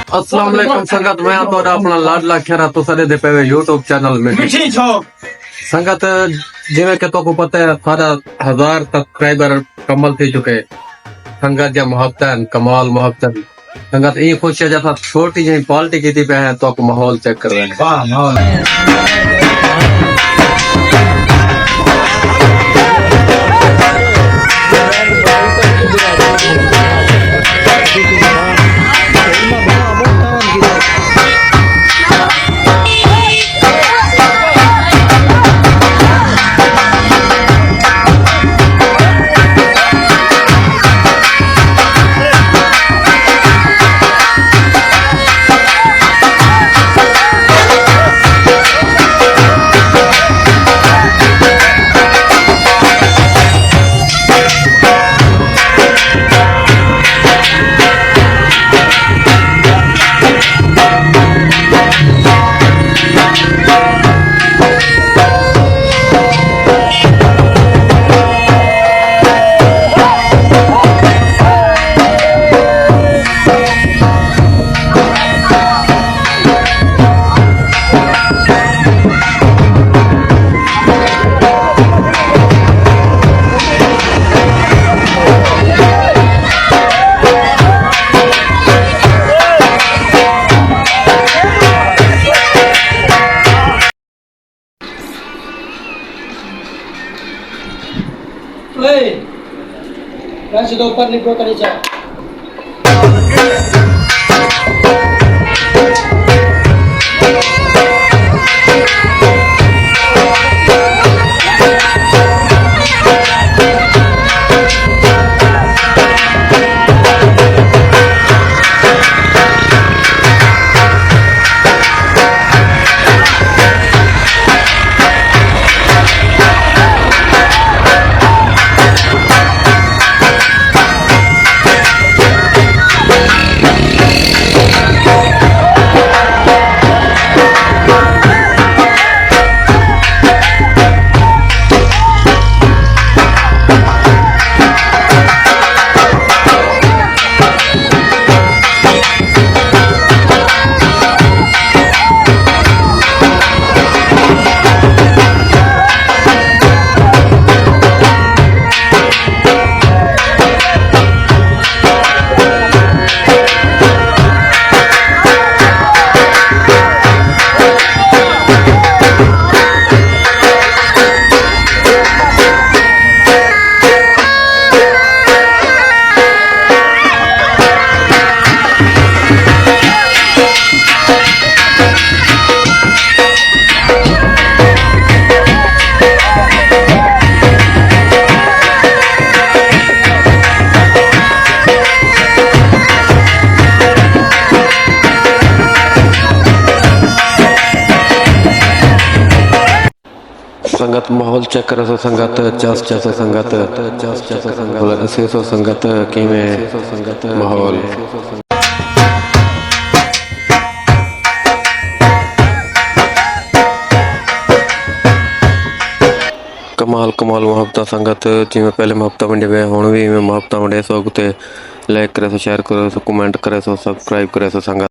अस्सलाम वालेकुम संगत, मैं तो अपना लाडला खेरा तो सारे दे पे यूट्यूब चैनल में संगत जिਵੇਂ कि तो को पता है सारा 1000 सब्सक्राइबर कमल थी चुके संगत या मोहब्बतन कमाल मोहब्बतन संगत ये खुश है जैसा छोटी जी पार्टी की थी पे है तो माहौल चेक कर रहे हैं। वाह माहौल तो ऊपर लिखो तो नीचे संगत माहौल चेक करे सो संगत चस चस संगत चस चस संगत ऐसे सो संगत किवें संगत माहौल कमाल कमाल मोहब्बत संगत जिवें पहले मोहब्बत वंडे वे हुण भी मोहब्बत वंडे सो ते लाइक करे सो शेयर करे सो कमेंट करे सो सब्सक्राइब करे सो संगत।